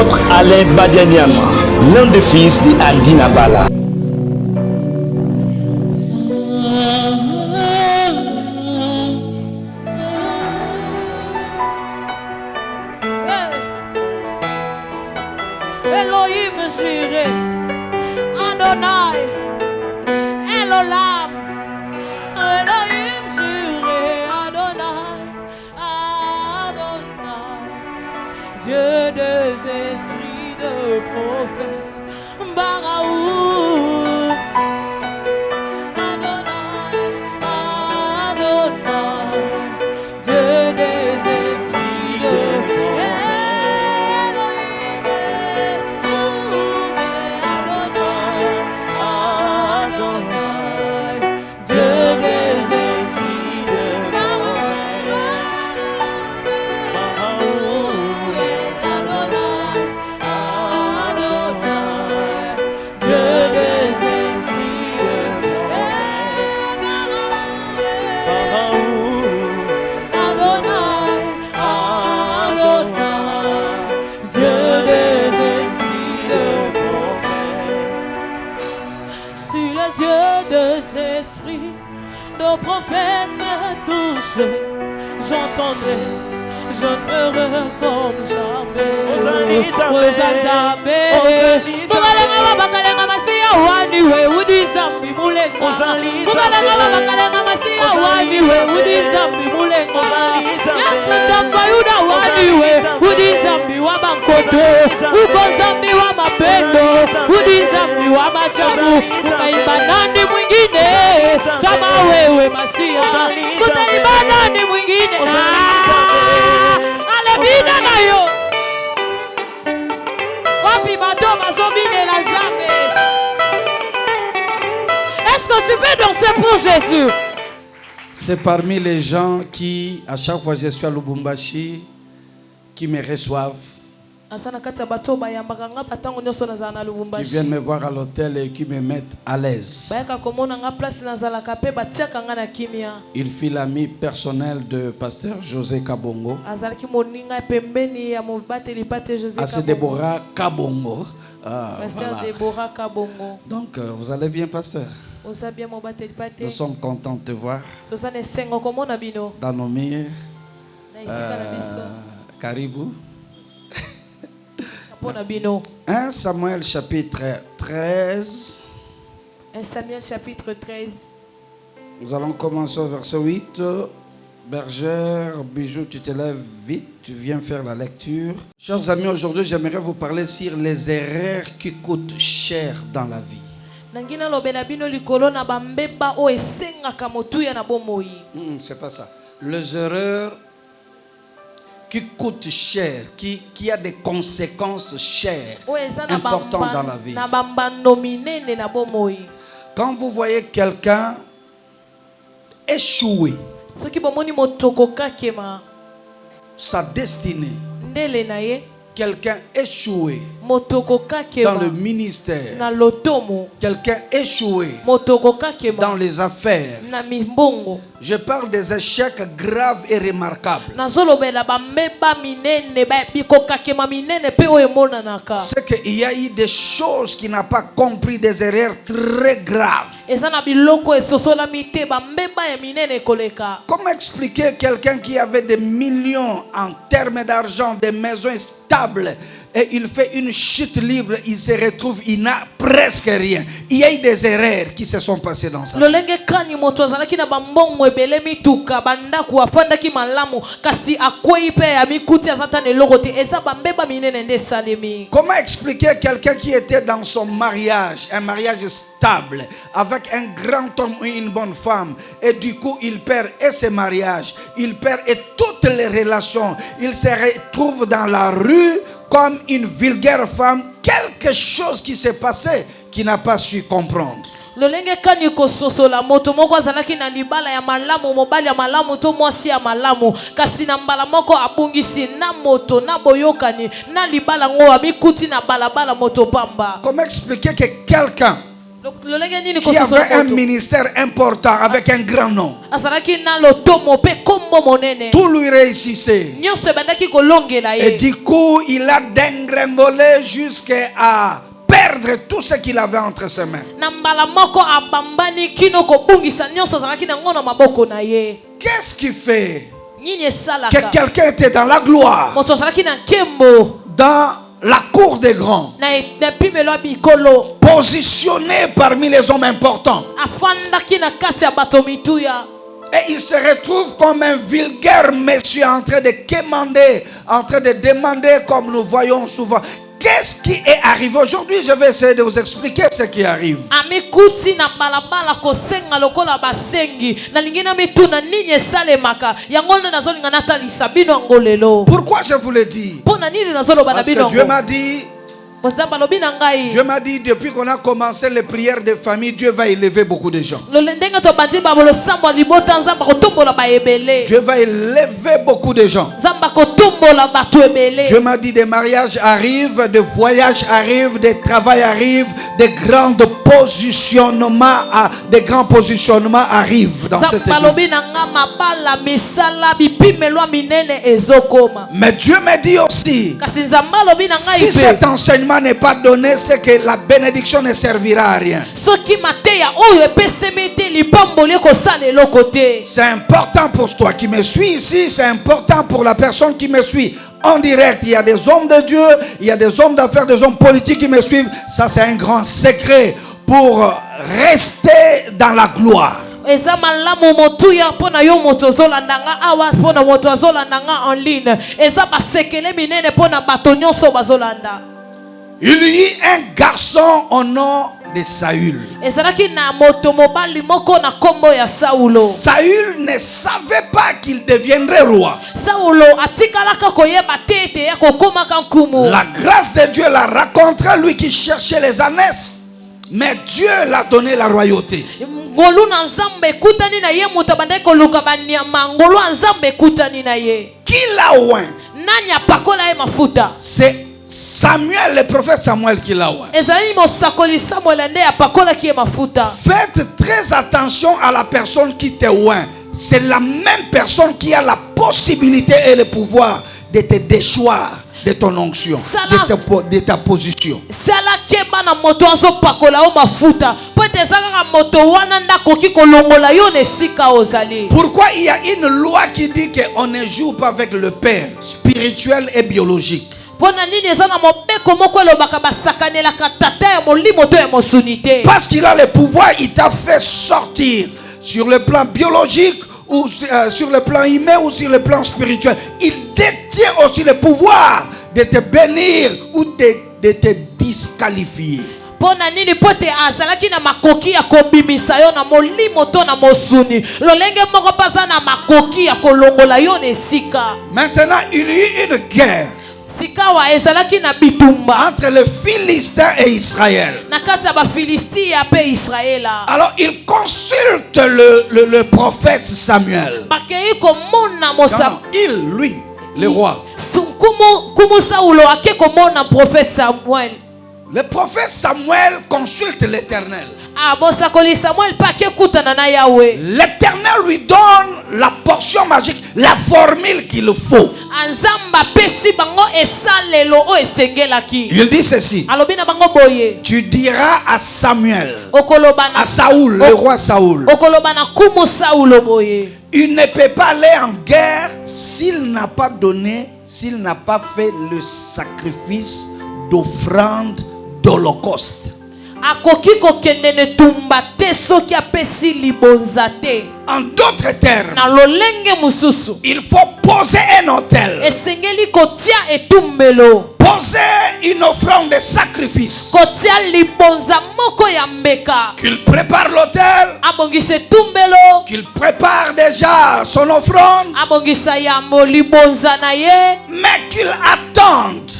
l'apôtre Alain Badianyama, l'un des fils de Adina Bala. Elohim Jireh, Adonai, Elolam, Elohim Jireh, Adonai, Adonai, Dieu des esprits de prophètes, Baraou, Adonai, Adonai, Dieu des esprits de prophètes. Nos prophètes me touchent, j'entendrai, je ne me comme jamais. Kama wewe Masia, kutaibana ni mwingine. Alebina nayo. Wapi matoma zobine la zambe. Est-ce que tu peux danser pour Jésus? C'est parmi les gens qui, à chaque fois que je suis à Lubumbashi, qui me reçoivent. Qui viennent me voir à l'hôtel et qui me mettent à l'aise. Il fut l'ami personnel de pasteur José Kabongo. C'est Déborah Kabongo. Voilà. Donc vous allez bien, pasteur? Nous sommes contents de te voir. Danomir, Caribou. 1 Samuel chapitre 13. 1 Samuel chapitre 13. Nous allons commencer au verset 8. Bergère, Bijou, tu te lèves vite, tu viens faire la lecture. Chers amis, aujourd'hui j'aimerais vous parler sur les erreurs qui coûtent cher dans la vie. C'est pas ça. Les erreurs qui coûte cher, qui a des conséquences chères, importantes dans la vie. Quand vous voyez quelqu'un échouer sa destinée, quelqu'un échoué dans le ministère, quelqu'un échoué dans les affaires, je parle des échecs graves et remarquables. C'est qu'il y a eu des choses qui n'ont pas compris, des erreurs très graves. Comment expliquer quelqu'un qui avait des millions en termes d'argent, des maisons stables, et il fait une chute libre, il se retrouve, il n'a presque rien. Il y a eu des erreurs qui se sont passées dans sa vie. Comment expliquer quelqu'un qui était dans son mariage, un mariage stable, avec un grand homme et une bonne femme, et du coup il perd et ses mariages, il perd et toutes les relations, il se retrouve dans la rue comme une vulgaire femme, quelque chose qui s'est passé qui n'a pas su comprendre. lolenge kani kososola moto moko azalaki na libala ya malamu mobali ya malamu to mwasi ya malamu kasi na mbala moko abungisi na moto na boyokani na libala ngo amikuti na balabala moto pamba. Comment expliquer que quelqu'un qui avait un ministère important avec un grand nom. Tout lui réussissait. Et du coup, il a dégringolé jusqu'à perdre tout ce qu'il avait entre ses mains. Qu'est-ce qui fait que quelqu'un était dans la gloire, dans la cour des grands, positionné parmi les hommes importants, et il se retrouve comme un vulgaire monsieur en train de demander comme nous voyons souvent. Qu'est-ce qui est arrivé aujourd'hui? Je vais essayer de vous expliquer ce qui arrive. Pourquoi je vous le dis? Parce que Dieu m'a dit, depuis qu'on a commencé les prières de famille, Dieu va élever beaucoup de gens. Dieu va élever beaucoup de gens. Dieu m'a dit, des mariages arrivent, des voyages arrivent, des travails arrivent, des grands positionnements arrivent dans cette église. Mais Dieu m'a dit aussi, si cet enseignement n'est pas donné, c'est que la bénédiction ne servira à rien. C'est important pour toi qui me suis ici, c'est important pour la personne qui me suit en direct. Il y a des hommes de Dieu, il y a des hommes d'affaires, des hommes politiques qui me suivent. Ça, c'est un grand secret pour rester dans la gloire. Il y eut un garçon au nom de Saül. Saül ne savait pas qu'il deviendrait roi. La grâce de Dieu l'a rencontré, lui qui cherchait les ânesses. Mais Dieu l'a donné la royauté. Qui l'a oint? C'est Samuel, le prophète Samuel qui l'a oint. Faites très attention à la personne qui te oint. C'est la même personne qui a la possibilité et le pouvoir de te déchoir de ton onction, de ta position. Pourquoi il y a une loi qui dit qu'on ne joue pas avec le père spirituel et biologique? Parce qu'il a le pouvoir, il t'a fait sortir sur le plan biologique ou sur le plan humain ou sur le plan spirituel. Il détient aussi le pouvoir de te bénir ou de te disqualifier. Maintenant, il y a une guerre entre les Philistins et Israël. Alors il consulte le prophète Samuel. Non, lui, le roi. Le prophète Samuel consulte l'Éternel. L'Éternel lui donne la portion magique, la formule qu'il faut. Il dit ceci: tu diras à Samuel, à Saoul, le roi Saoul, il ne peut pas aller en guerre s'il n'a pas fait le sacrifice d'offrande d'holocauste. En d'autres termes, il faut poser un autel, poser une offrande de sacrifice, qu'il prépare l'autel, qu'il prépare déjà son offrande, mais qu'il attende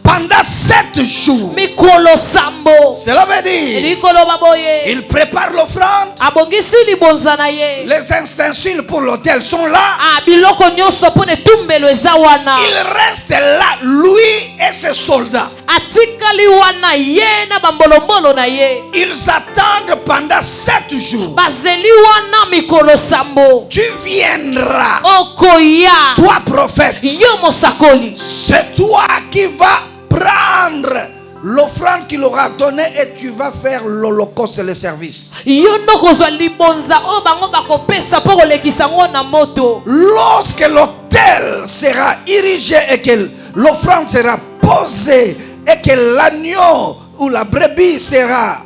pendant 7 jours. Cela veut dire, il prépare l'offrande, libonza na ye. Les ustensiles pour l'autel sont là. Biloko nyonso pone tumbelo eza wana. Il reste là, lui et ses soldats. Atikali wana ye na bambolombolo na ye. Ils attendent pendant 7 jours. Bazeli wana mikolo sambo. Tu viendras, Okoya. toi prophète. Yo mosakoli. C'est toi qui vas prendre l'offrande qu'il aura donnée et tu vas faire l'holocauste et le service. Yo nokozwa libonza o bango bakopesa po kolekisa ngo na moto. Lorsque l'autel sera érigé et que l'offrande sera posée et que l'agneau ou la brebis sera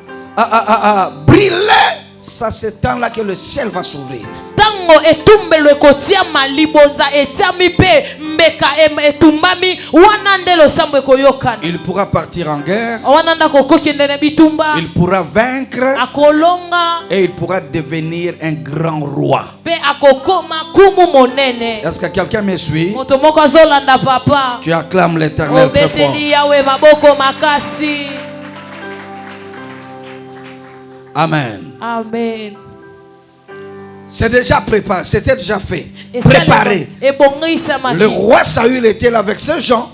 brûlée, ça c'est temps-là que le ciel va s'ouvrir. Tango etumbelo ekotia malibonza etiami pe mbeka etumbami wana ndelo sambo ekoyokana. Il pourra partir en guerre. Wana ndako kokende na bitumba. Il pourra vaincre. Akolonga. Et il pourra devenir un grand roi. Pe akokoma kumu monene. Est-ce que quelqu'un me suit? Moto moko azolanda papa. Tu acclames l'Éternel très fort. Obeteli yawe maboko makasi. Amen. Amen. C'est déjà préparé, c'était déjà fait. Préparé. Le roi Saül était là avec ses gens.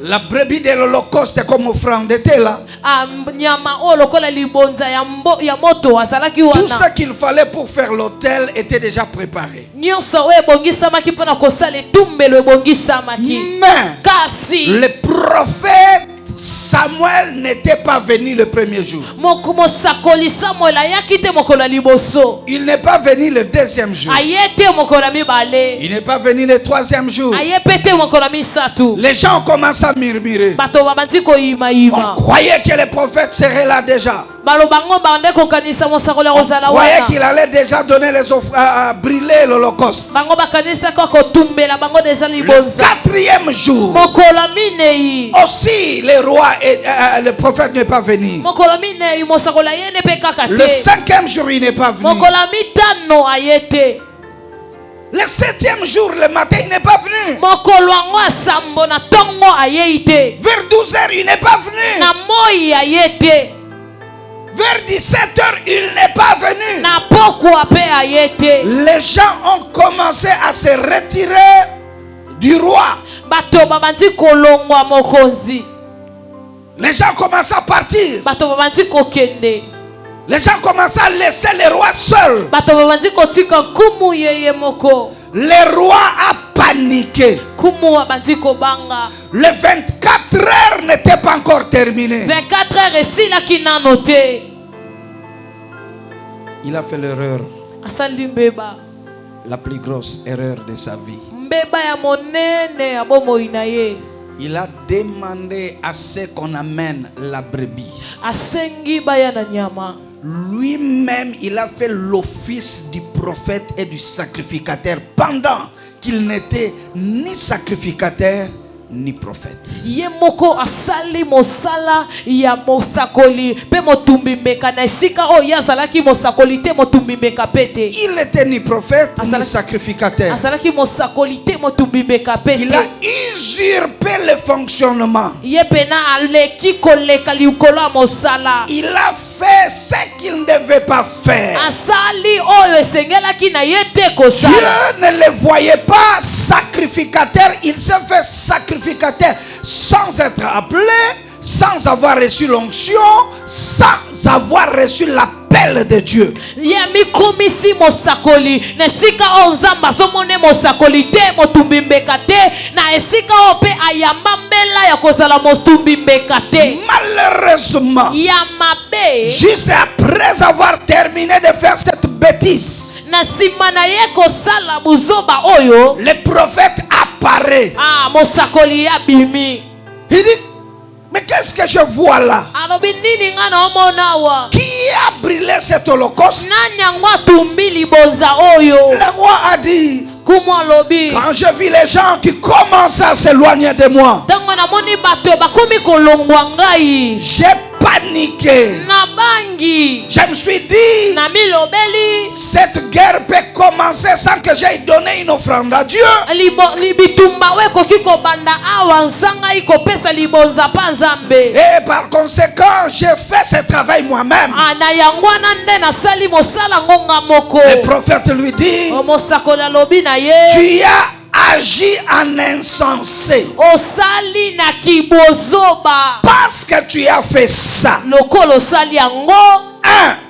La brebis de l'Holocauste comme offrande était là. Tout ce qu'il fallait pour faire l'autel était déjà préparé. Mais le prophète Samuel n'était pas venu le premier jour. Il n'est pas venu le deuxième jour. Il n'est pas venu le troisième jour. Les gens ont commencé à murmurer. On croyait que le prophète serait là déjà. On croyait qu'il allait déjà donner les offres, brûler l'Holocauste. Le quatrième jour, aussi le roi et le prophète n'est pas venu. Le cinquième jour, il n'est pas venu. Le septième jour, le matin, il n'est pas venu. Vers 12 h, il n'est pas venu. Vers 17 h, il n'est pas venu. Les gens ont commencé à se retirer du roi. Les gens commencent à partir. Les gens commencent à laisser le roi seul. Le roi a paniqué. Les 24 heures n'étaient pas encore terminées. 24 heures ici là qui n'a noté. Il a fait l'erreur. La plus grosse erreur de sa vie. Il a demandé à ce qu'on amène la brebis. Lui-même, il a fait l'office du prophète et du sacrificateur pendant qu'il n'était ni sacrificateur ni prophète. Il était ni prophète ni sacrificateur. Il a usurpé le fonctionnement. Il a fait ce qu'il ne devait pas faire. Dieu ne le voyait pas sacrificateur. Il s'est fait sacrificateur sans être appelé, sans avoir reçu l'onction, sans avoir reçu l'appel de Dieu. Malheureusement, juste après avoir terminé de faire cette bêtise, le prophète apparaît. Il dit, mais qu'est-ce que je vois là? Qui a brûlé cet holocauste? Le roi a dit, quand je vis les gens qui commencent à s'éloigner de moi, j'ai paniqué. Nabangi. Je me suis dit, Nami lobeli. cette guerre peut commencer sans que j'aille donner une offrande à Dieu. Libitumba we kokiko banda awa nzanga iko pesa libonza pa nzambe. Et par conséquent, j'ai fait ce travail moi-même. Ana yangwana nde na sali mosala ngonga moko. Le prophète lui dit, Omosakoli alobi na ye. tu as agi en insensé. Osali na kibozoba. Parce que tu as fait ça. Lokolo sali yango.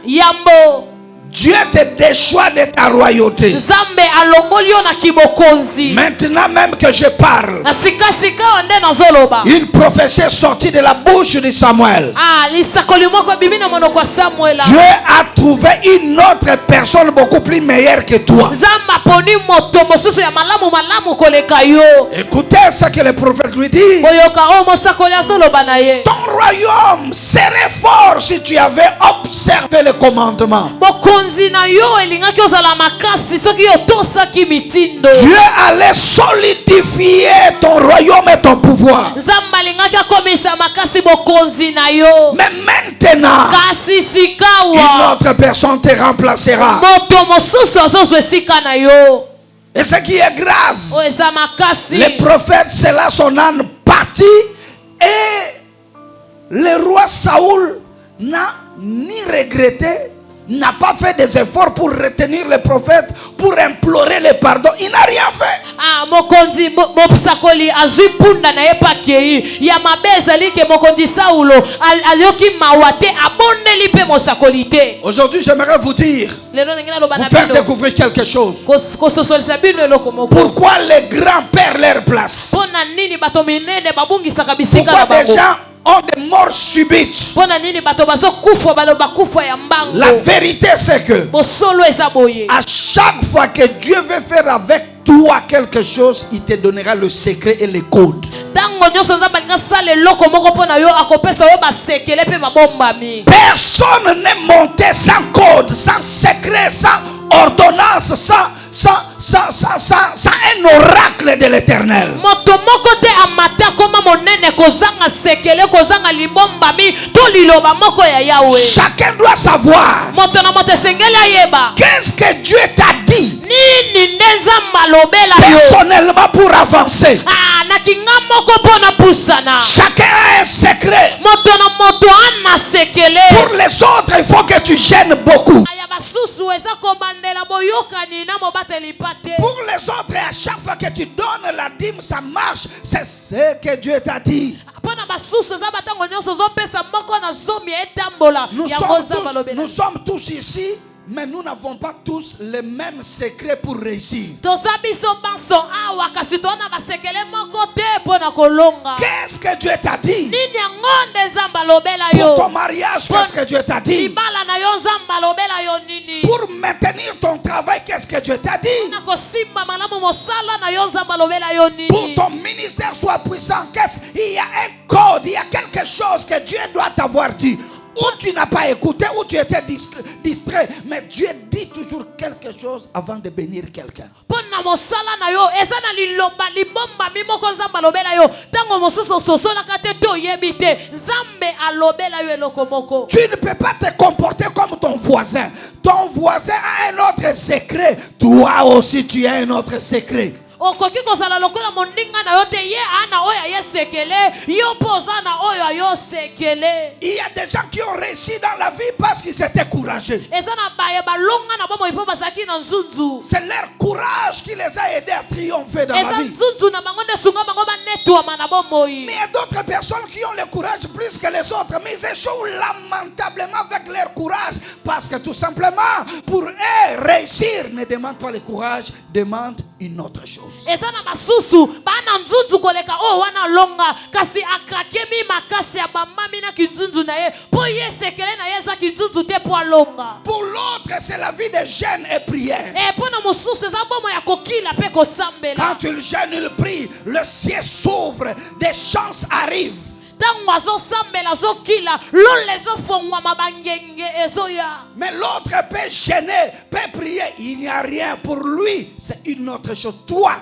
Yambo. Dieu te déchoit de ta royauté. Nzambe alongoli yo na kibokonzi. Maintenant même que je parle, Na sika sika onde nazoloba. une prophétie est sortie de la bouche de Samuel. Lisakoli moko bibi na monoko ya Samuela. Dieu a trouvé une autre personne beaucoup plus meilleure que toi. Nzambe aponi moto mosusu ya malamu malamu koleka yo. Écoutez ce que le prophète lui dit. Boyoka o mosakoli azoloba na ye. Ton royaume serait fort si tu avais observé le commandement. Bokonzi na yo elingaki ozala makasi soki yo tosaki mitindo. Dieu allait solidifier ton royaume et ton pouvoir. Nzambe alingaki akomisa makasi bokonzi na yo. Mais maintenant, Kasi une sikawa. autre personne te remplacera. Moto mosusu azozwa esika na yo. Et ce qui est grave, O eza makasi. le prophète, c'est là son âne parti et le roi Saoul n'a ni regretté, n'a pas fait des efforts pour retenir le prophète, pour implorer le pardon. Il n'a rien fait. Mokonzi mosakoli azwi punda na ye pakei ya mabe ezali ke mokonzi Saulo ayoki mawate abondeli pe mosakoli te. Aujourd'hui, j'aimerais vous dire, vous faire découvrir quelque chose. Kososolisa bino eloko moko. Pourquoi les grands perdent leur place? Pona nini bato minene babungisaka bisika Pourquoi na des bango? gens ont des morts subites? Pona nini bato bazokufa baloba kufa ya mbango? La vérité, c'est que Bosolo eza boye. à chaque fois que Dieu veut faire avec toi quelque chose, il te donnera le secret et les codes. Tango nyonso nzambe alinga sala eloko moko mpona yo akopesa yo basekele mpe babombami. Personne n'est monté sans code, sans secret, sans ordonnance, sans un oracle de l'Éternel. Moto moko te amata koma monene kozanga sekele kozanga libombami to liloba moko ya Yahweh. Chacun doit savoir Moto na moto sengeli ayeba. qu'est-ce que Dieu t'a dit Nini nde nzambe alobela yo? personnellement pour avancer. Na kinga moko mpona pusana. Chacun a un secret. Moto na moto ana sekele. Pour les autres, il faut que tu gênes beaucoup. Aya basusu eza kobandela boyokani na mobateli pate. Pour les autres, à chaque fois que tu donnes la dîme, ça marche. C'est ce que Dieu t'a dit. Pona basusu eza batango nyonso zopesa moko na zomi etambola. Nous sommes tous ici, mais nous n'avons pas tous les mêmes secrets pour réussir. Qu'est-ce que Dieu t'a dit? Pour ton mariage, qu'est-ce que Dieu t'a dit? Pour maintenir ton travail, qu'est-ce que Dieu t'a dit? Pour ton ministère soit puissant, il y a un code, il y a quelque chose que Dieu doit t'avoir dit. Ou tu n'as pas écouté, ou tu étais distrait. Mais Dieu dit toujours quelque chose avant de bénir quelqu'un. Tu ne peux pas te comporter comme ton voisin. Ton voisin a un autre secret. Toi aussi, tu as un autre secret. okoki kozala lokola moninga na yo te ye ana oyo ayesekele yo poza na oyo ayosekele. Il y a des gens qui ont réussi dans la vie parce qu'ils étaient courageux. Eza na baye balonga na bomo ipo bazaki na nzunzu. C'est leur courage qui les a aidés à triompher dans la Eza vie. nzunzu na bango nde sunga bango banetwa na bomo yi. Mais il y a d'autres personnes qui ont le courage plus que les autres, mais ils échouent lamentablement avec leur courage parce que tout simplement pour eux réussir ne demande pas le courage, demande une autre chose. Eza na basusu bana nzunzu koleka o wana longa kasi akrakemi makasi ya bamami na kinzunzu na ye po yesekele na yeza kinzunzu te po alonga. Pour l'autre c'est la vie de jeûne et prière. Po na mosusu eza bomo ya kokila pe kosambela. Quand il jeûne, il prie, le ciel s'ouvre, des chances arrivent. Mais l'autre peut gêner, peut prier, il n'y a rien pour lui, c'est une autre chose. Toi,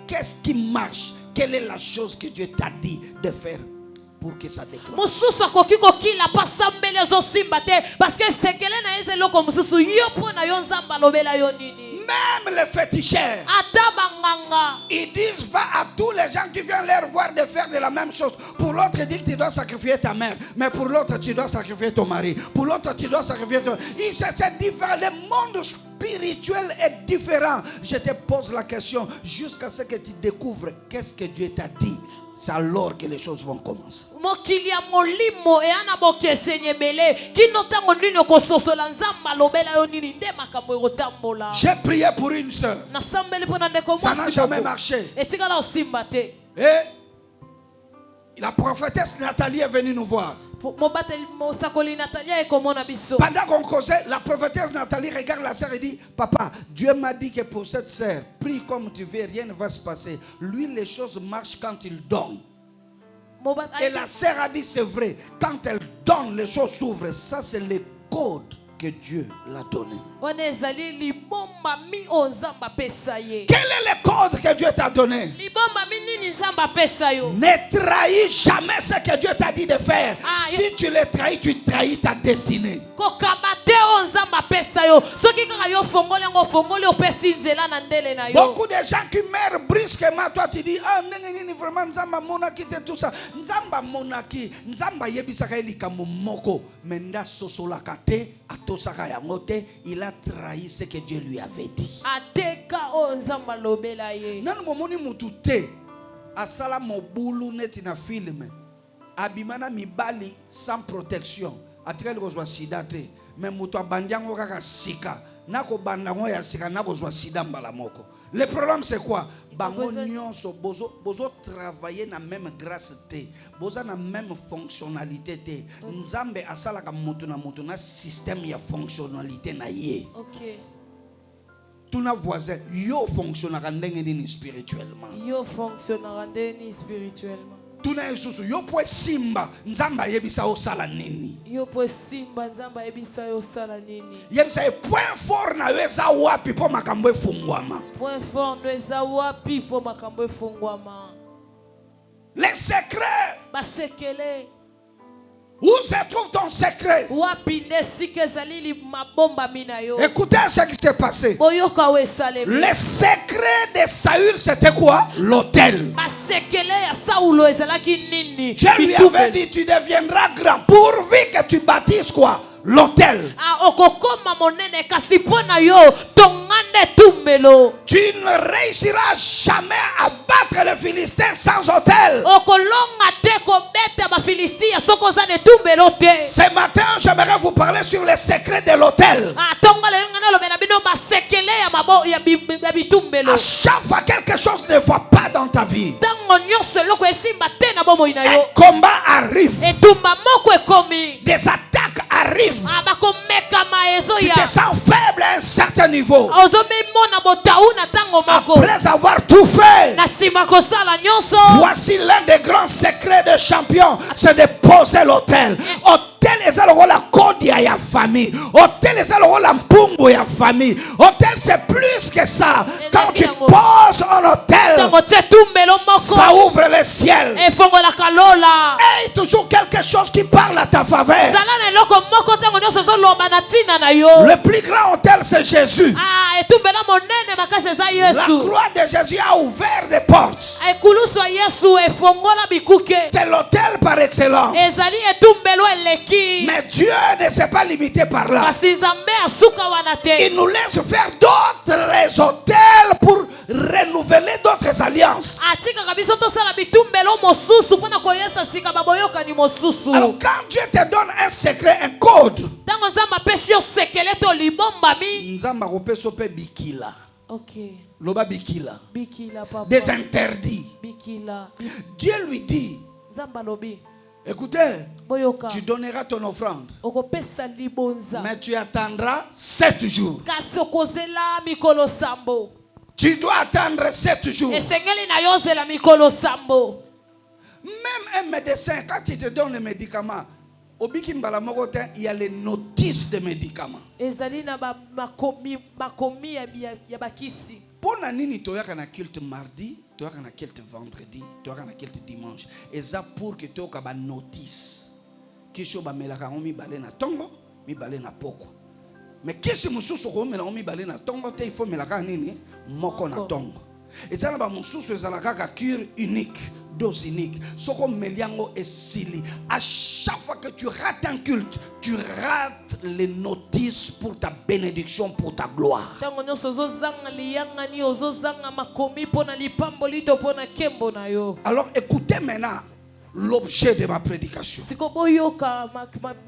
qu'est-ce qui marche? Quelle est la chose que Dieu t'a dit de faire? pour que ça déclenche. Mosusu akoki kokila pasambele ezosimba te parce que sekele na eze eloko mosusu yo mpo na yo nzambe alobela yo nini. Même les féticheurs, Ata banganga ils disent pas à tous les gens qui viennent leur voir de faire de la même chose. Pour l'autre, ils disent que tu dois sacrifier ta mère. Mais pour l'autre, tu dois sacrifier ton mari. Pour l'autre, tu dois sacrifier ton... C'est différent. Le monde spirituel est différent. Je te pose la question jusqu'à ce que tu découvres qu'est-ce que Dieu t'a dit. C'est alors que les choses vont commencer. mokili ya molimo eyana bokeseni ebele kino ntango nini okososola nzambe alobela yo nini nde makambo ekotambola. J'ai prié pour une sœur. Nasambeli mpo na ndeko Ça n'a jamais marché. etikala osimba te. Et la prophétesse Nathalie est venue nous voir. mobateli mosakoli Natalia ekomona biso. Pendant qu'on causait, la prophétesse Nathalie regarde la sœur et dit, papa, Dieu m'a dit que pour cette sœur, prie comme tu veux, rien ne va se passer. Lui, les choses marchent quand il donne. Et la sœur a dit, c'est vrai, quand elle donne, les choses s'ouvrent. Ça, c'est le code que Dieu l'a donné. Quel est le code que Dieu t'a donné? Ne trahis jamais ce que Dieu t'a dit de faire. Si tu le trahis, tu trahis ta destinée. Beaucoup de gens qui meurent brusquement, toi tu dis, ah, vraiment, Nzamba monaki tout ça. Nzamba monaki, Nzamba yebisaka likambo moko, menda sosolakate, atosaka yangote, il a trahi ce que Dieu lui avait dit. Nanu momoni mutute, asala mobulu neti na filme, abimana mibali sans protection, atikali kozwa sida te, mais mutu abandiango kaka sika, nako bandango ya sika nako zwa sida mbala moko. Le problème c'est quoi? Bango nyonso bozo travailler na même grâce te, boza na même fonctionnalité te. Nzambe asala ka mutu na système ya fonctionnalité na ye. OK. Tuna voisin yo fonctionnera ndenge nini spirituellement. Yo fonctionnera ndenge spirituellement. Tuna Yesusu yo po simba nzamba yebisa osala nini. Yo po simba nzamba yebisa osala nini. Yebisa point fort na yo eza wapi po makambo efungwama. Point fort no eza wapi po makambo efungwama. Les secrets. Basekele. Où se trouve ton secret? Écoutez ce qui s'est passé. Le secret de Saül, c'était quoi? L'autel. Dieu lui avait dit, tu deviendras grand pourvu que tu bâtisses quoi? L'autel. Tu ne réussiras jamais à battre les Philistins sans autel. Ce matin, j'aimerais vous parler sur les secrets de l'autel. À chaque fois quelque chose ne va pas dans ta vie, un combat arrive, des attaques arrivent. Tu te sens faible à un certain niveau. Après avoir tout fait, voici l'un des grands secrets de champion, c'est de poser l'autel. Hôtel la kodia ya famille. Hôtel la mpungu ya famille. Hôtel c'est plus que ça. Quand tu poses un hôtel, ça ouvre le ciel. Et toujours quelque chose qui parle à ta faveur. Le plus grand hôtel c'est Jésus. La croix de Jésus a ouvert des portes. C'est l'hôtel par excellence. Mais Dieu ne s'est pas limité par là. Il nous laisse faire d'autres hôtels pour renouveler d'autres alliances. Alors quand Dieu te donne un secret, un code, Nzamba kopeso pe bikila. Okay. Loba bikila. Bikila, papa. Des interdits. Bikila. Dieu lui dit, écoutez, tu donneras ton offrande, mais tu attendras 7 jours. Tu dois attendre 7 jours. Même un médecin, quand il te donne les médicaments, il y a les notices de médicaments. Pour la nini, tu as un culte mardi, tu as un culte vendredi, tu as un culte dimanche. Et ça pour que tu aies une notice. Qui est ba melaka mi balé na tongo, mi balé na poko. Mais qu'est-ce que mususu ko melaka mi balé na tongo, te il faut melaka nini moko na tongo. Et ça ba mususu ezalaka ka cure unique, dose unique. Soko meliango esili. À chaque fois que tu rates un culte, tu rates les notices pour ta bénédiction, pour ta gloire. Alors écoutez maintenant l'objet de ma prédication.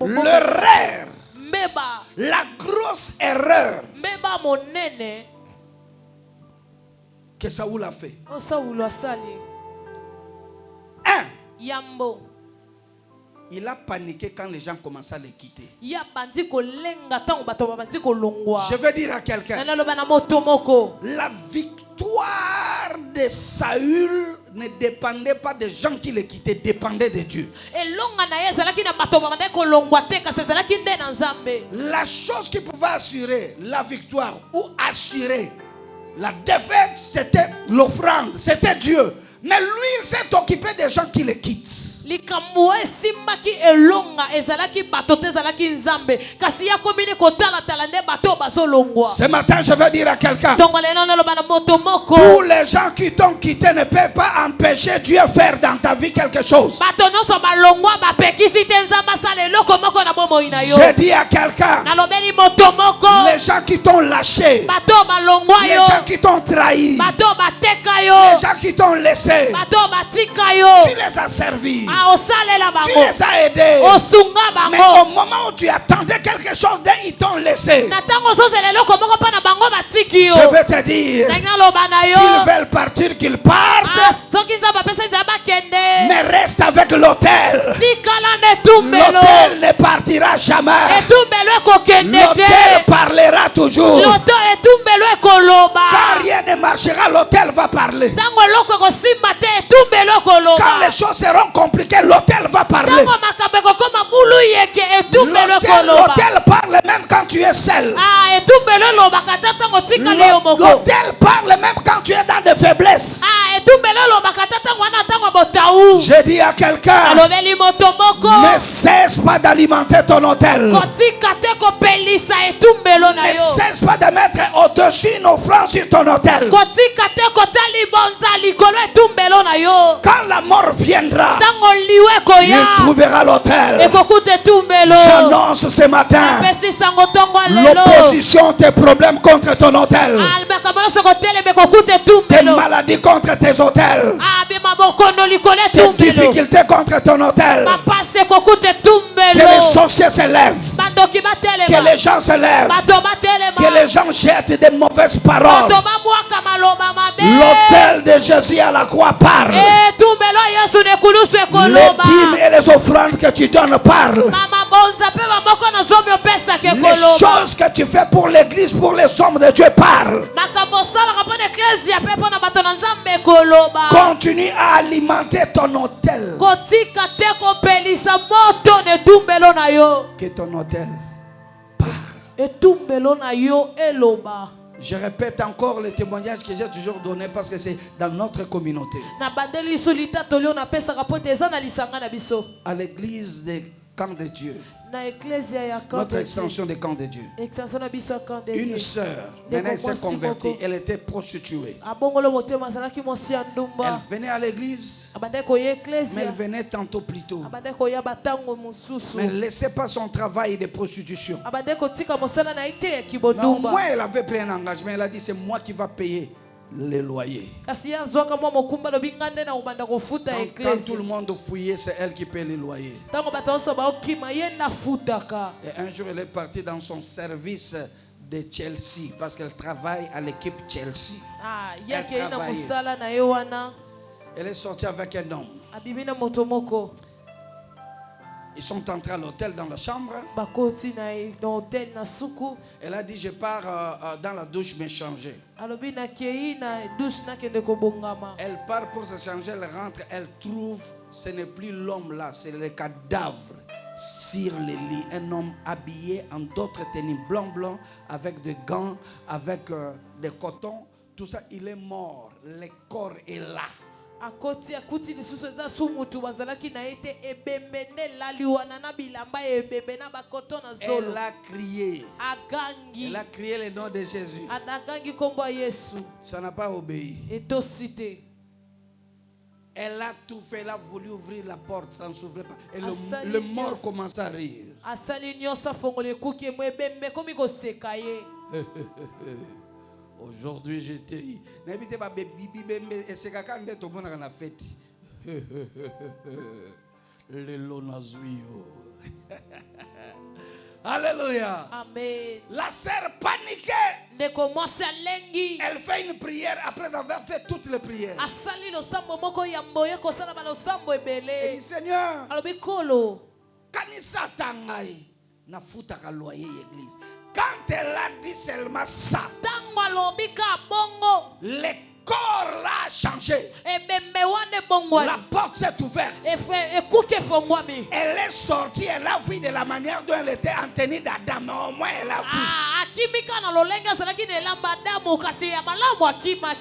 L'erreur, la grosse erreur que Saoul a fait. Un, il a paniqué quand les gens commençaient à le quitter. Je veux dire à quelqu'un, la victoire de Saül ne dépendait pas des gens qui le quittaient, dépendait de Dieu. La chose qui pouvait assurer la victoire ou assurer la défaite, c'était l'offrande, c'était Dieu. Mais lui, il s'est occupé des gens qui le quittent. Ce matin, je veux dire à quelqu'un, tous les gens qui t'ont quitté ne peuvent pas empêcher Dieu de faire dans ta vie quelque chose. Je dis à quelqu'un, les gens qui t'ont lâché, les gens qui t'ont trahi, les gens qui t'ont laissé, tu les as servis, tu les as aidés, mais au moment où tu attendais quelque chose, ils t'ont laissé. Je vais te dire, s'ils veulent partir, qu'ils partent, mais reste avec l'autel. L'autel ne partira jamais. L'autel parlera toujours. Quand rien ne marchera, l'autel va parler. Quand les choses seront compliquées, l'autel va parler. L'autel parle même quand tu es seul. L'autel parle même quand tu es dans des faiblesses. Je dis à quelqu'un, ne cesse pas d'alimenter ton autel. Ne cesse pas de mettre au-dessus une offrande sur ton autel. Quand la mort viendra, il trouvera l'autel. J'annonce ce matin, l'opposition, tes problèmes contre ton autel, tes maladies contre tes autels, tes difficultés contre ton autel. Que les sorciers se lèvent, que les gens se lèvent, que les gens jettent des mauvaises paroles. L'autel de Jésus à la croix parle. Les dîmes et les offrandes que tu donnes parlent. Les choses que tu fais pour l'église, pour les hommes de Dieu parlent. Continue à alimenter ton autel. Que ton autel parle. Je répète encore le témoignage que j'ai toujours donné parce que c'est dans notre communauté. À l'église des camps de Dieu. Notre extension des camps de Dieu. Une sœur, maintenant elle s'est convertie, elle était prostituée. Elle venait à l'église, mais elle venait tantôt plus tôt. Mais elle ne laissait pas son travail de prostitution. Mais au moins elle avait pris un engagement, elle a dit c'est moi qui va payer les loyers. Quand tout le monde fouillait, c'est elle qui paye les loyers. Et un jour, elle est partie dans son service de Chelsea parce qu'elle travaille à l'équipe Chelsea. Elle est sortie avec un homme. Ils sont entrés à l'hôtel dans la chambre. Elle a dit je pars dans la douche me changer. Elle part pour se changer, elle rentre, elle trouve ce n'est plus l'homme là, c'est le cadavre sur le lit. Un homme habillé en d'autres tenues blanc avec des gants, avec des cotons. tout ça, il est mort. Le corps est là. akoti akuti lisusu eza sumutu bazalaki na ete ebembende laliwana na bilamba ebembe na bakoto na zolo. Elle a crié. Agangi. Elle a crié le nom de Jésus. Adagangi kombo Yesu. Ça n'a pas obéi. Eto cité. Elle a tout fait, elle a voulu ouvrir la porte, ça ne s'ouvrait pas. Et le mort commence à rire. Asali nyosa fongole kuki mwebembe komi koseka ye. Aujourd'hui j'étais n'habitez pas bibi bembe et c'est quand on est au bon dans la fête. Le lonazuio. Alléluia. Amen. La sœur paniquée. Elle fait une prière après avoir fait toutes les prières. Elle dit Seigneur, kanisa tangai na futa ka loyer église. Quand elle a dit seulement ça, le corps l'a changé. La porte s'est ouverte. Elle est sortie, elle a vu de la manière dont elle était en tenue d'Adam, mais au moins elle a vu.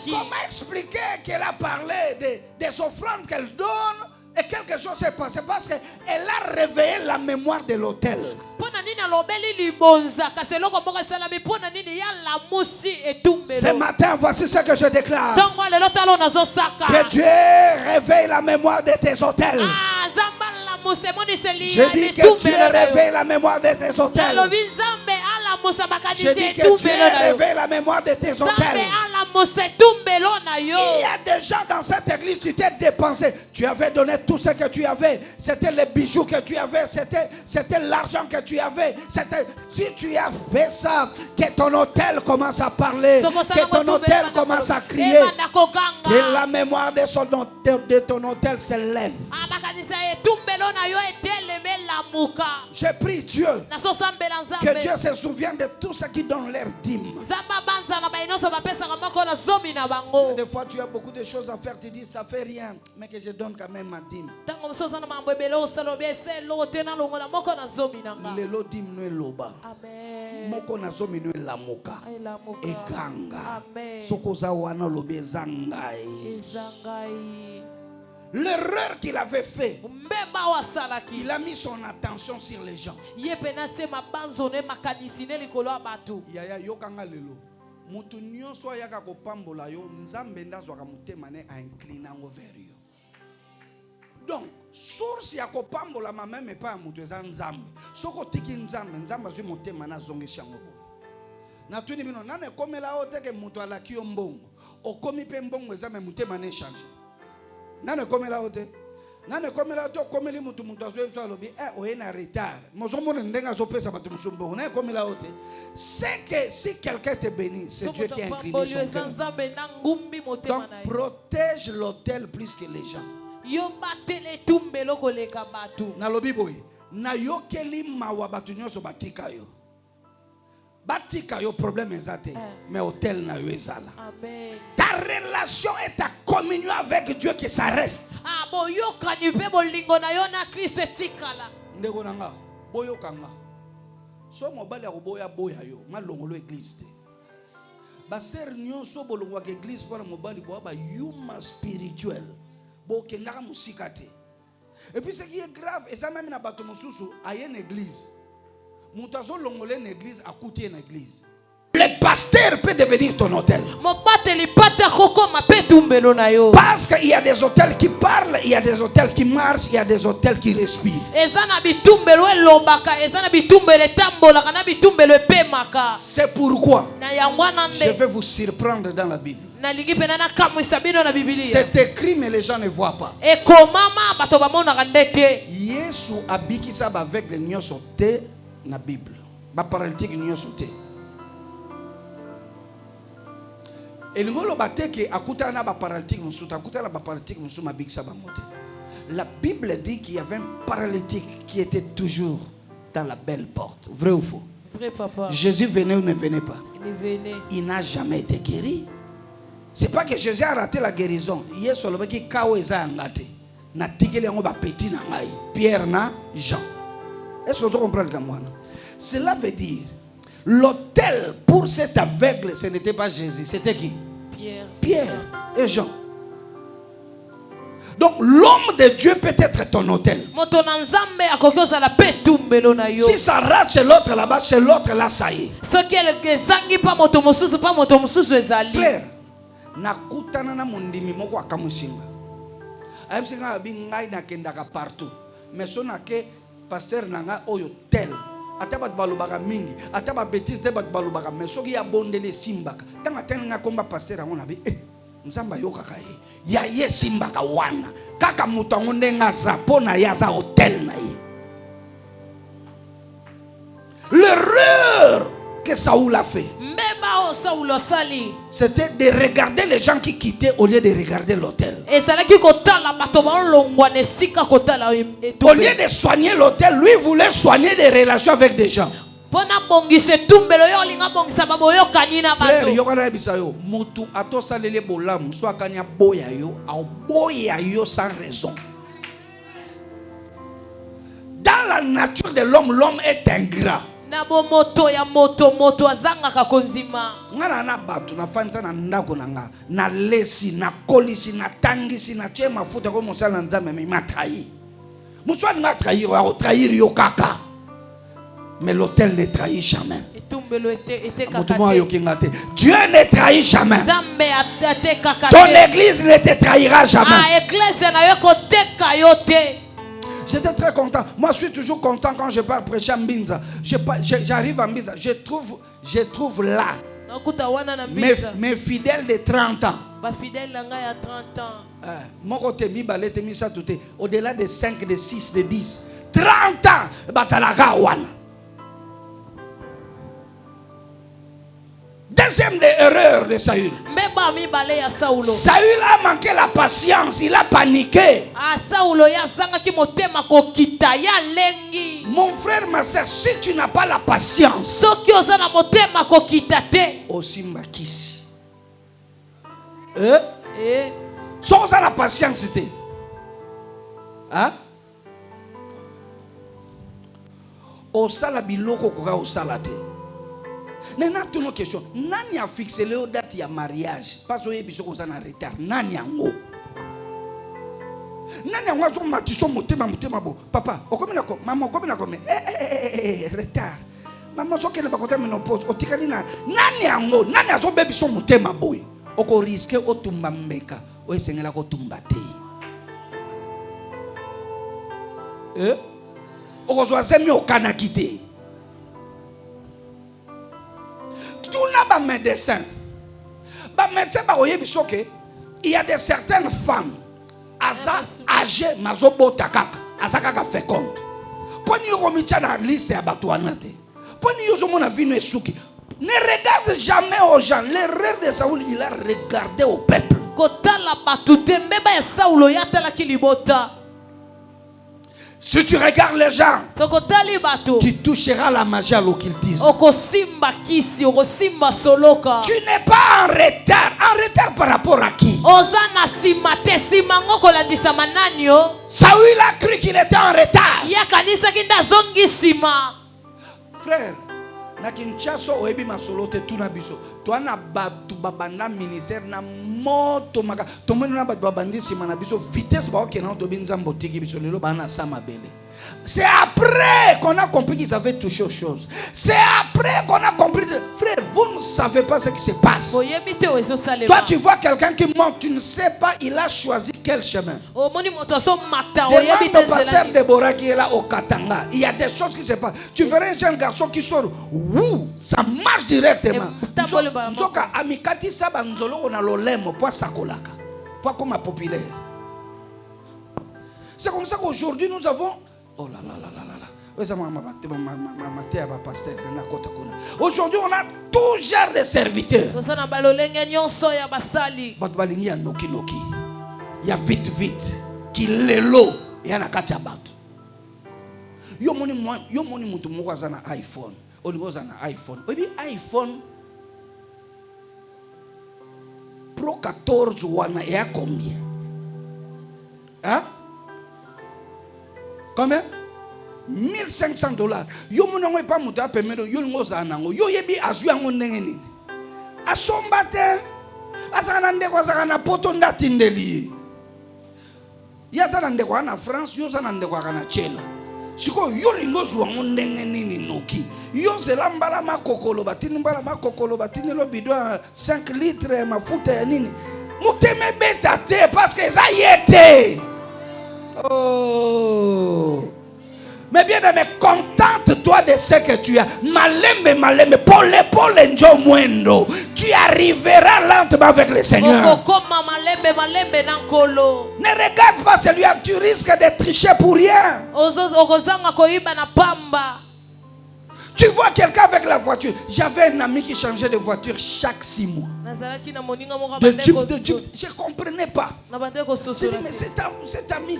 Comment expliquer qu'elle a parlé des offrandes qu'elle donne et quelque chose s'est passé? Parce qu'elle a réveillé la mémoire de l'autel. Ce matin, voici ce que je déclare. Que Dieu réveille la mémoire de tes autels. Je dis que Dieu réveille la mémoire de tes autels. Je dis que Dieu réveille la mémoire de tes autels. Il y a des gens dans cette église, tu t'es dépensé. Tu avais donné tout ce que tu avais. C'était les bijoux que tu avais. C'était l'argent que tu avais. Si tu as fait ça, que ton hôtel commence à parler. Que ton hôtel commence à crier. Que la mémoire de ton hôtel se lève. Je prie Dieu. Que Dieu se souvienne de tous ceux qui donnent leur dîme. Des fois tu as beaucoup de choses à faire, tu dis ça fait rien, mais que je donne quand même ma dîme. Lelo dîme no eloba. Moko na zomi no elamuka. Eganga. Sokoza wana lobe zangai. L'erreur qu'il avait fait, il a mis son attention sur les gens. Yaya yokanga lelo. Mutu nyonso ayaka kopambola yo nzambe ndazwaka mutema ne a inclinango vers yo. Donc source ya kopambola ma même pas mutu eza nzambe. Soko tiki nzambe nzambe azwi mutema na zongi shango. Na tuni bino nane komela o teke mutu alaki yo mbongo. Okomi pe mbongo eza me mutema ne changer. Nane komela o te. Nane komela to komeli mutu azwe so lobi oye na retard. Mozomo ndenga zo pesa batu musumbo. Nane komela o te. C'est que si quelqu'un te bénit, c'est Dieu qui a incliné son cœur. Donc protège l'autel plus que les gens. Na lobi boy, na yokeli mawa batu nyonso batika yo. Batika yo problème ezate, mais hôtel na yo ezala. Amen. Ta relation et ta communion avec Dieu que ça reste. Ndeko nanga, boyo kanga. So mobali akoboya boya yo, malongolo église te. Ba ser nyonso bolongwa ke église pour mobali boya ba yuma spirituel. Bo kenga musika te. Et puis ce qui est grave, et ça même na bato mususu aye une église. Mutazo longolé une église à côté une église. Le pasteur peut devenir ton hôtel. Parce qu'il y a des hôtels qui parlent, il y a des hôtels qui marchent, il y a des hôtels qui respirent. C'est pourquoi je vais vous surprendre dans la Bible. C'est écrit mais les gens ne voient pas. Yesu abikisa avec les nyonso te na Bible. Ba paralytique nyonso te. Et nous avons dit la Bible dit qu'il y avait un paralytique qui était toujours dans la belle porte. Vrai ou faux? Vrai, papa. Jésus venait ou ne venait pas? Il venait. Il n'a jamais été guéri. C'est pas que Jésus a raté la guérison. Hier sur le qui kawo eza ngate. Na tikeli ngo ba petit na ngai. Pierre na Jean. Est-ce que vous comprenez comme moi? Cela veut dire l'autel pour cet aveugle, ce n'était pas Jésus, c'était qui? Pierre et Jean. Donc l'homme de Dieu peut être ton hôtel. Si ça rate chez l'autre là-bas, chez l'autre là, ça y est. Frère, nakutana na mundimi moko akamusinga. Ayebsinga abi ngai nakendaka partout. Mais sona ke pasteur nanga oyo tel. Ata bat balubaka mingi, ata ba bêtise te bat balubaka, mais soki ya bondele simbaka. Tanga tenga komba pasteur angona bi nzamba yokaka ye. Ya ye simbaka wana. Kaka mutu ngonde ngaza pona ya za hotel na ye. L'erreur que Saoul a fait, c'était de regarder les gens qui quittaient au lieu de regarder l'hôtel. Au lieu de soigner l'hôtel, lui voulait soigner des relations avec des gens. Frère, yokana bisayo, mutu ato salele bolam, so akanya boya yo, au boya yo sans raison. Dans la nature de l'homme, l'homme est ingrat. Ngana na batu na fanza na ndako nanga na lesi na kolisi na tangisi na che mafuta ko mosala nzambe me matrahi. Moussouan m'a trahi, on trahir yo kaka. Mais l'autel ne trahit jamais. Dieu ne trahit jamais. Ton église ne te trahira jamais. J'étais très content. Moi, je suis toujours content quand je pars prêcher à Mbinza. J'arrive à Mbinza. Je trouve là mes fidèles de 30 ans. Mon côté, au-delà de 5, de 6, de 10. 30 ans. Deuxième erreur de Saül. Saül a manqué la patience, il a paniqué. Mon frère, ma soeur, si tu n'as pas la patience, aussi makisi. Sans la patience, c'était. Hein? Au salabiloko koka au salate. Nana une question. Nani a fixé le date ya mariage? Parce que biso ko sana retard. Nani ango? Nani ango zo matiso motema bo. Papa, okomina ko, maman okomina ko me. Retard. Maman so kele bakota menopause. Otikali na. Nani ango? Nani azo bebiso motema boy. Oko risque otumba mbeka. O esengela ko tumba te. Oko zo azemi okana kite. Tout n'a pas médecin. Il y a de certaines femmes âgées, âgées, fécondes. Ne regarde jamais aux gens. L'erreur de Saoul, il a regardé au peuple. Si tu regardes les gens, tu toucheras la magie à l'occultisme. Tu n'es pas en retard. En retard par rapport à qui? Saül a cru qu'il était en retard. Frère, na Kinshasa oebi masolo te tuna biso. To na batu babanda ministère na moto maka. To mona na batu babandi sima na biso vitesse ba okena to binza mbotiki biso lelo bana sama bele. C'est après qu'on a compris qu'ils avaient touché aux choses. C'est après qu'on a compris. Frère, vous ne savez pas ce qui se passe. Toi, tu vois quelqu'un qui monte, tu ne sais pas, il a choisi quel chemin. Demande au pasteur Déborah qui est là au Katanga. Il y a des choses qui se passent. Tu verras un jeune garçon qui sort. Ouh, ça marche directement. Amikati sabanzolo on a l'olemo pour sakolaka. Pour comme populaire. C'est comme ça qu'aujourd'hui nous avons. Oh là là là là là là. Aujourd'hui, on a tout genre de serviteurs. Il y a vite vite. Qui l'élo. Il y a un kachabat. Yo moni mutu mwaza na iPhone. Oligoza na iPhone. Obi iPhone Pro 14 wana ya combien? Hein? Combien? $1,500. Yo monongo pa muta pemero yo ngoza nango. Yo yebi azu yango ndenge nini? Asombate Azana ndeko azana poto ndatindeli. Yazana ndeko ana France, yo zana ndeko ana Chela. Siko yo lingo zuwa ndenge nini noki. Yo zelambala makokolo batini mbala makokolo batini lo bidon 5 litres mafuta ya nini. Muteme beta te parce que ça y était. Oh. Mais bien aimé, contente-toi de ce que tu as. Malembe, pole njo mwendo. Tu arriveras lentement avec le Seigneur. Ne regarde pas celui-là, tu risques de tricher pour rien. Tu vois quelqu'un avec la voiture. J'avais un ami qui changeait de voiture chaque 6 mois. De Jeep. Je ne comprenais pas. J'ai dit, mais cet ami...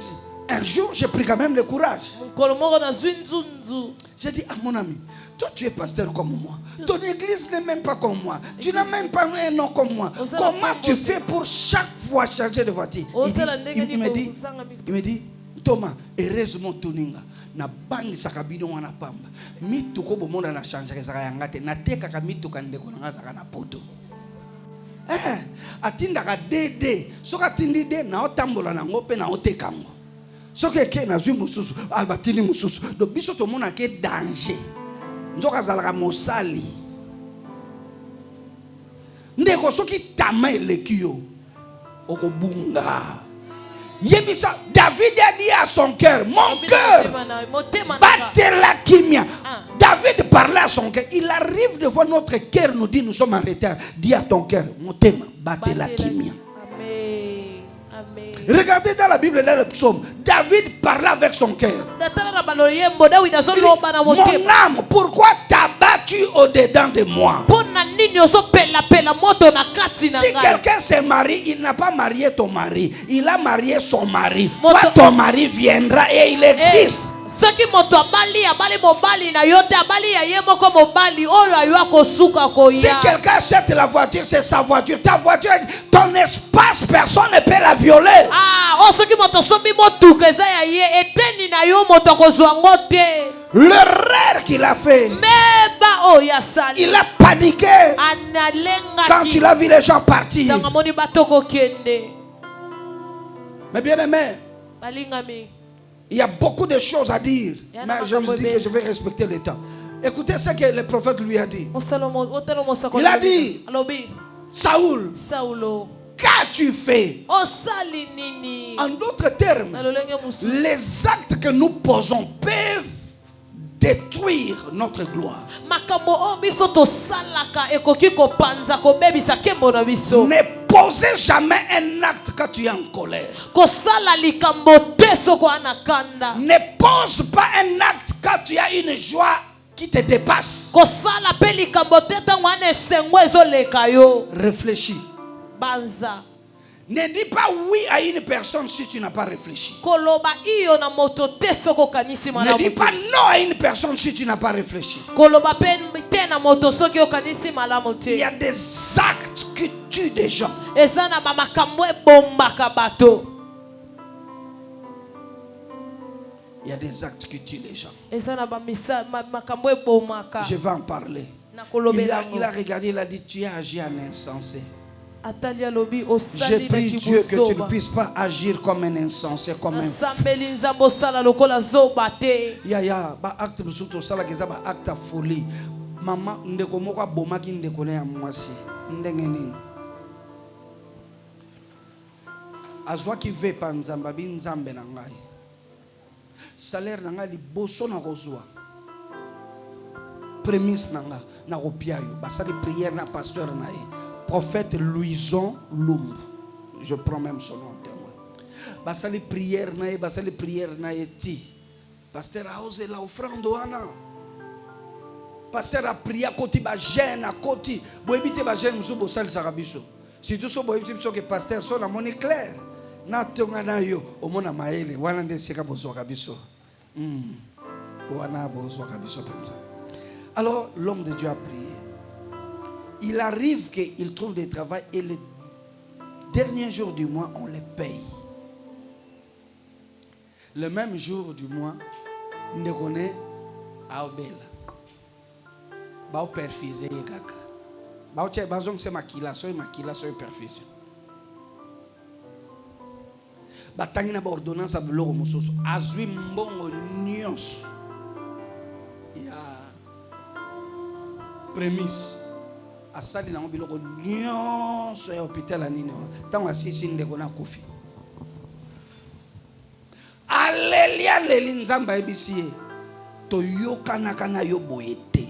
Un jour, j'ai pris quand même le courage. J'ai dit à mon ami, toi tu es pasteur comme moi. Ton église n'est même pas comme moi. Tu n'as même pas un nom comme moi. Comment tu fais pour chaque fois changer de voiture? Il me dit, Thomas, heureusement Toninga. Na bangi sakabino wana pamba. Mitu ko bomonda na changer ezaka yangate. Na teka ka mitu kandeko na zaka na poto. Atinda ka dede. Soka tindi de na otambola na ngope na otekango. Soki ke na zwi mususu albatini mususu do biso to mona ke danger nzoka zalaka mosali ndeko soki tama elekio okobunga yebisa. David a dit à son cœur, mon cœur battez la kimia. David parlait à son cœur. Il arrive devant notre cœur, nous dit nous sommes en retard. Dis à ton cœur, mon thème, battez la kimia. Regardez dans la Bible, dans le psaume, David parlait avec son cœur. Mon âme, pourquoi t'as battu au-dedans de moi? Si quelqu'un se marie, il n'a pas marié ton mari, il a marié son mari. Toi, ton mari viendra et il existe. Si quelqu'un achète la voiture, c'est sa voiture. Ta voiture, ton espace, personne ne peut la violer. L'erreur qu'il a fait, il a paniqué quand il a vu les gens partir. Mais bien aimé, il y a beaucoup de choses à dire, mais je me dis que je vais respecter le temps. Écoutez ce que le prophète lui a dit. Il a dit, Saoul, qu'as-tu fait? En d'autres termes, les actes que nous posons peuvent détruire notre gloire. Ne posez jamais un acte quand tu es en colère. Ne pose pas un acte quand tu as une joie qui te dépasse. Réfléchis. Ne dis pas oui à une personne si tu n'as pas réfléchi. Ne dis pas non à une personne si tu n'as pas réfléchi. Il y a des actes qui tuent des gens. Il y a des actes qui tuent les gens. Je vais en parler. Il a regardé, il a dit, tu as agi en insensé. Je prie Dieu que tu ne puisses pas agir comme un insensé, comme un fou. Ya ba acte musuto sala keza ba acte folie. Mama ndeko moko bomaki ndeko na mwasi. Ndenge nini? Azwa ki ve pa nzamba bi nzambe na ngai. Salaire na ngai liboso na kozwa. Prémisse na nga na kopiayo. Basali prière na pasteur na ye. Prophète Louison Lumbu. Je prends même son nom en témoin. Basali prière na ti. Pasteur a osé la offrande wana. Pasteur a prié à côté ba jeune à côté. Boebite ba jeune muso bosali sakabiso. Si tout so boebite biso que pasteur so na moni clair. Na tonga na yo omona maele wana nde sika bozo kabiso. Wana bozo kabiso penza. Alors l'homme de Dieu a prié. Il arrive qu'il trouve des travail et le dernier jour du mois, on les paye. Le même jour du mois, on connaît à Obel. Ba perfisé kaka. baoche bazong c'est maquillage perfusion. Batangi na ba ordonnance abuloko mosusu azwi mbongo nyonso ya prémisse asali na biloko nyonso ya hôpital anini tango asisi ndeko na kufi alelia leli nzamba ebisiye toyokanaka na yo boyete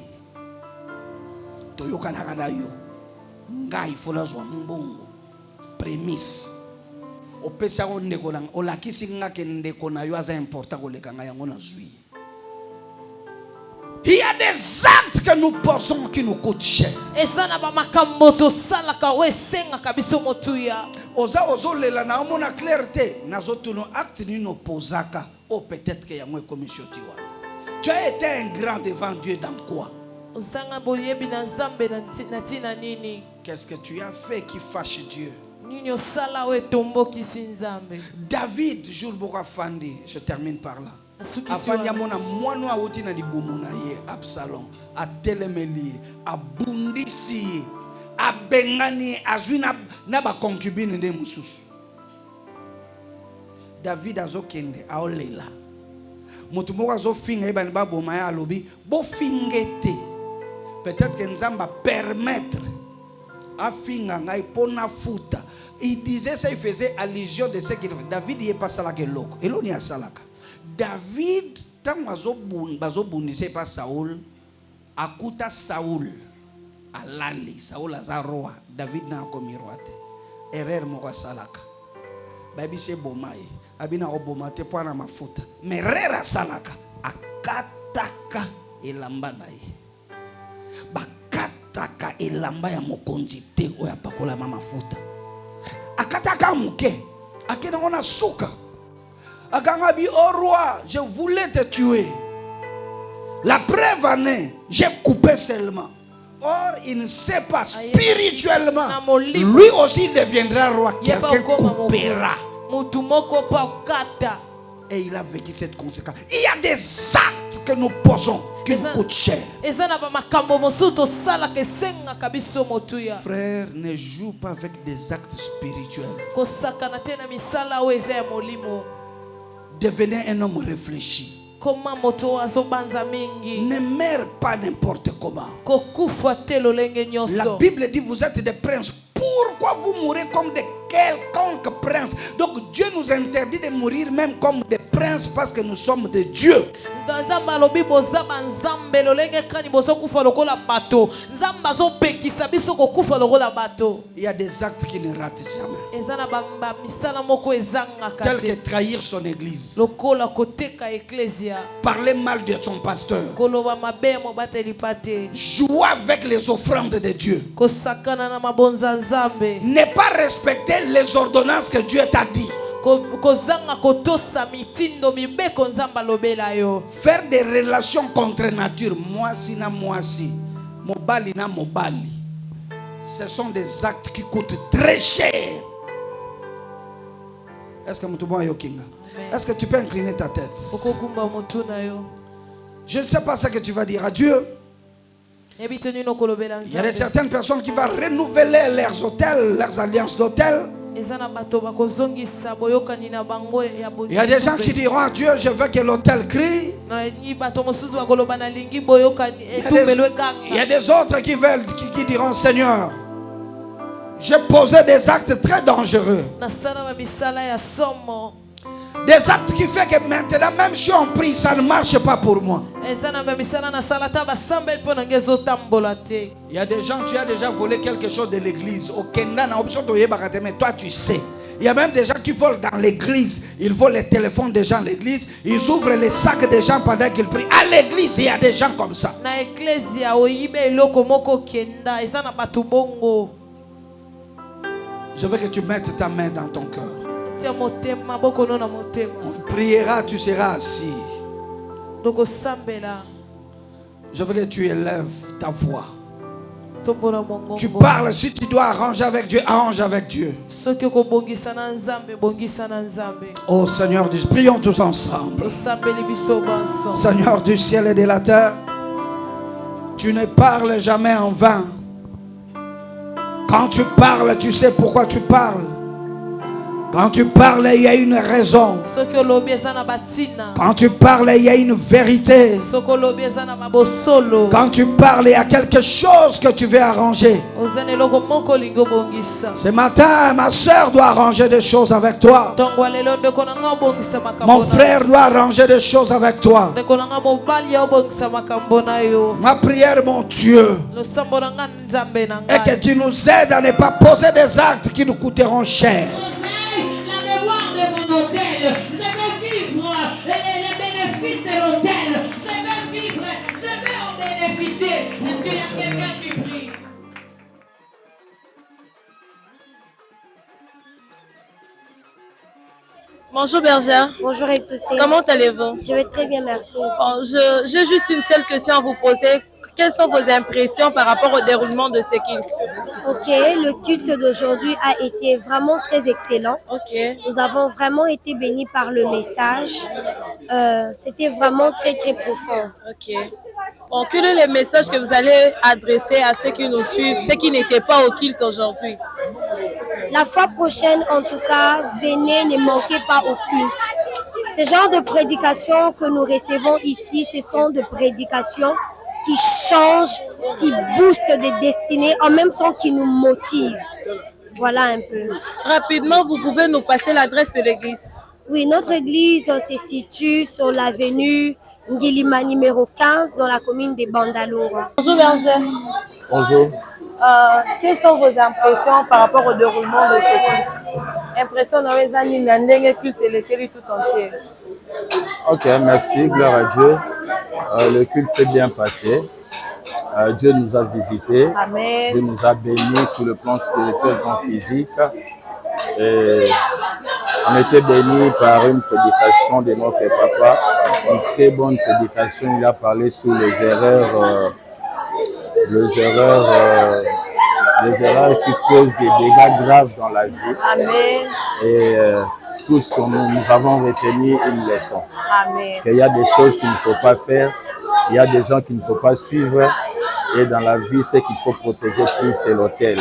toyokanaka na yo ngai fola zwa mbongo prémisse opesa ko ndeko nanga olakisi ngake ndeko na yo aza important koleka nga yango na zwi. Il y a des actes que nous posons qui nous coûtent cher. Ezana ba makambo to salaka we senga kabiso motuya. Ozo lela na omona clarté nazo tuno acte ni no posaka o peut-être que yango commission tiwa. Tu as été un grand devant Dieu dans quoi? Ozanga boyebi na nzambe na tina nini? Qu'est-ce que tu as fait qui fâche Dieu? David, jour boka fandi, je termine par là. Afandi amona mwana awoti na libumu na ye Absalom, a telemeli, a bundisi, a bengani, azwi na ba concubine de mususu. David azokende aolela. Mutu moko azofinga ibani ba boma ya alobi, bo fingete. Peut-être que nzamba permettre afinga ngai pona futa. Il disait ça, il faisait allusion de ce qu'il fait. David n'est pas salaka loko. Et l'on est à salaka. David, tant bazo bundise pas Saoul, akuta Saoul, alali, Saoul azaroa, David n'a commis roate. Erreur moko salaka. Baby se bomaye, abina obomate po na mafuta. Mais rera salaka, akataka elamba na ye. Bakataka elamba ya mokonzi te oya pakola mafuta. Akataka muke, akena ona suka. Akangabi au roi, je voulais te tuer. La preuve en est, j'ai coupé seulement. Or, il ne sait pas spirituellement. Lui aussi deviendra roi. Quelqu'un coupera. Et il a vécu cette conséquence. Il y a des actes que nous posons qui nous coûtent cher. Frère, ne joue pas avec des actes spirituels. Devenez un homme réfléchi. Ne meurs pas n'importe comment. La Bible dit vous êtes des princes. Pourquoi vous mourrez comme de quelconque prince? Donc Dieu nous interdit de mourir même comme des princes parce que nous sommes de Dieu. Il y a des actes qui ne ratent jamais. Tel que trahir son église, parler mal de son pasteur, jouer avec les offrandes de Dieu, ne pas respecter les ordonnances que Dieu t'a dit, faire des relations contre nature, moisi na moisi, mobali na mobali, ce sont des actes qui coûtent très cher. Est-ce que tu peux incliner ta tête? Je ne sais pas ce que tu vas dire à Dieu. Il y a certaines personnes qui vont renouveler leurs hôtels, leurs alliances d'hôtels. Il y a des gens qui diront à Dieu, je veux que l'hôtel crie. Il y a des autres qui diront, Seigneur, j'ai posé des actes très dangereux. Des actes qui font que maintenant, même si on prie, ça ne marche pas pour moi. Il y a des gens, tu as déjà volé quelque chose de l'église. Mais toi, tu sais. Il y a même des gens qui volent dans l'église. Ils volent les téléphones des gens à l'église. Ils ouvrent les sacs des gens pendant qu'ils prient. À l'église, il y a des gens comme ça. Je veux que tu mettes ta main dans ton cœur. On priera, tu seras assis. Je veux que tu élèves ta voix. Tu parles, si tu dois arranger avec Dieu, arrange avec Dieu. Oh Seigneur, prions tous ensemble. Seigneur du ciel et de la terre, tu ne parles jamais en vain. Quand tu parles, tu sais pourquoi tu parles. Quand tu parles, il y a une raison. Quand tu parles, il y a une vérité. Quand tu parles, il y a quelque chose que tu veux arranger. Ce matin, ma soeur doit arranger des choses avec toi. Mon frère doit arranger des choses avec toi. Ma prière, mon Dieu, est que tu nous aides à ne pas poser des actes qui nous coûteront cher. Je veux vivre les bénéfices de l'hôtel. Je veux en bénéficier. Est-ce qu'il y a quelqu'un qui prie? Bonjour Bergère. Bonjour Exaucé. Comment allez-vous? Je vais très bien, merci. Bon, j'ai juste une seule question à vous poser. Quelles sont vos impressions par rapport au déroulement de ce culte? Ok, le culte d'aujourd'hui a été vraiment très excellent. Ok. Nous avons vraiment été bénis par le message. C'était vraiment très très profond. Ok. Bon, quel est le message que vous allez adresser à ceux qui nous suivent, ceux qui n'étaient pas au culte aujourd'hui? La fois prochaine, en tout cas, venez, ne manquez pas au culte. Ce genre de prédications que nous recevons ici, ce sont des prédications qui changent, qui boostent des destinées, en même temps qui nous motivent. Voilà un peu. Rapidement, vous pouvez nous passer l'adresse de l'église? Oui, notre église se situe sur l'avenue Ngilima numéro 15 dans la commune de Bandalungwa. Bonjour Berger. Bonjour. Quelles sont vos impressions par rapport au déroulement de ce culte? Impression dans les années Nandenge culte et le pays tout entier. Ok, merci, gloire à Dieu. Le culte s'est bien passé. Dieu nous a visités. Amen. Dieu nous a bénis sur le plan spirituel comme physique. Et on était bénis par une prédication de notre papa, une très bonne prédication. Il a parlé sur les erreurs qui causent des dégâts graves dans la vie. Amen. Et tous, nous avons retenu une leçon. Amen. Qu'il y a des choses qu'il ne faut pas faire, il y a des gens qu'il ne faut pas suivre. Et dans la vie, ce qu'il faut protéger plus, c'est l'autel.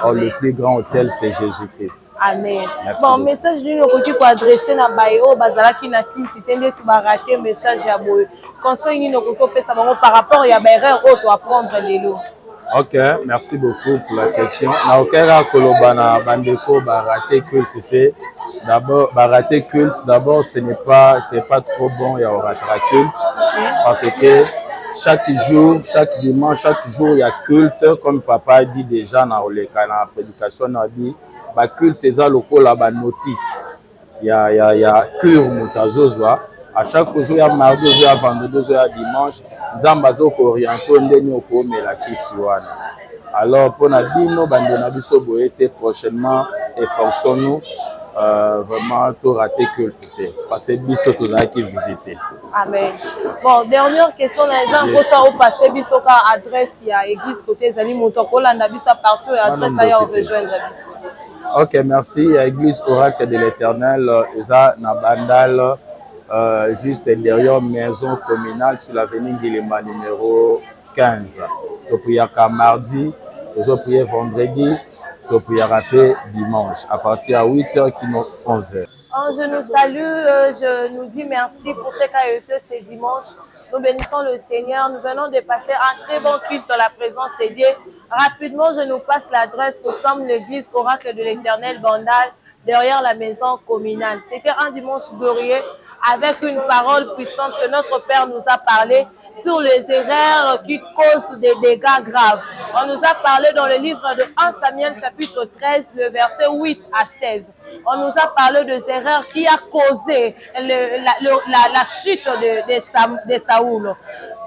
Or, le plus grand autel, c'est Jésus-Christ. Amen. Merci. Bon, message d'une côté pour adresser na bayo bazala qui na culte tende tu vas rater message ya boy. Conseil ni noko pesa bango par rapport ya erreur auto apprendre lelo. Ok, merci beaucoup pour la question. Na okera koloba na bandeko barater culte. D'abord, barater culte, d'abord, c'est pas trop bon ya rater culte parce que chaque jour, chaque dimanche, chaque jour, il y a culte, comme papa a dit déjà dans la prédication, il a dit, bah culte, c'est la notice. Il y a cure moutazozwa. À chaque fois, il y a mardi, il y a vendredi, il y a dimanche, Zambazo oriento ndeni oko mela kisiwana. Alors, pour Nabino, Bandonabiso Boete, prochainement, efforçons-nous. Vraiment tout rater culte parce que biso tout a qui visiter. Amen. Bon, dernière question les gens pour ça au passé biso ka adresse ya église côté zali moto ko landa biso partout adresse ya rejoindre biso. OK, merci. Église Oracle de l'Éternel eza na Bandal juste derrière maison communale sur l'avenue Ngilema numéro 15. To prier mardi, to prier vendredi. To prier dimanche à partir de 8h qui nous 11h. Je nous salue, je nous dis merci pour ce qu'a été ce dimanche. Nous bénissons le Seigneur. Nous venons de passer un très bon culte dans la présence de Dieu. Rapidement, je nous passe l'adresse. Nous sommes l'église Oracle de l'Éternel Bandal, derrière la maison communale. C'était un dimanche glorieux avec une parole puissante que notre Père nous a parlé sur les erreurs qui causent des dégâts graves. On nous a parlé dans le livre de 1 Samuel chapitre 13, le verset 8 à 16. On nous a parlé des erreurs qui a causé la chute de Saoul.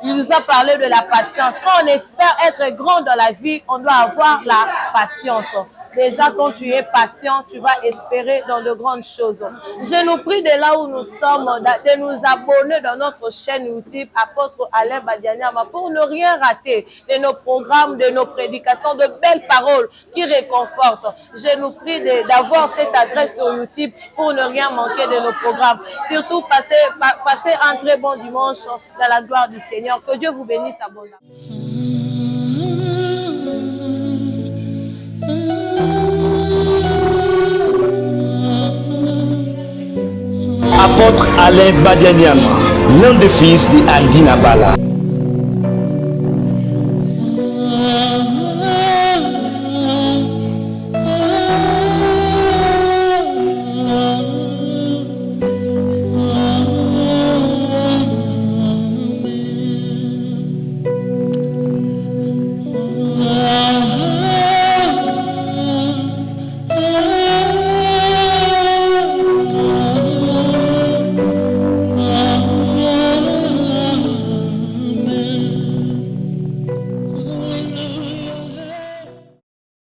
Il nous a parlé de la patience. Quand on espère être grand dans la vie, on doit avoir la patience. Déjà, quand tu es patient, tu vas espérer dans de grandes choses. Je nous prie de là où nous sommes, de nous abonner dans notre chaîne YouTube, Apôtre Alain Badianyama, pour ne rien rater de nos programmes, de nos prédications, de belles paroles qui réconfortent. Je nous prie d'avoir cette adresse sur YouTube pour ne rien manquer de nos programmes. Surtout, passez un très bon dimanche dans la gloire du Seigneur. Que Dieu vous bénisse abondamment. apôtre Alain Badianiam, l'un des fils de Andi Nabala.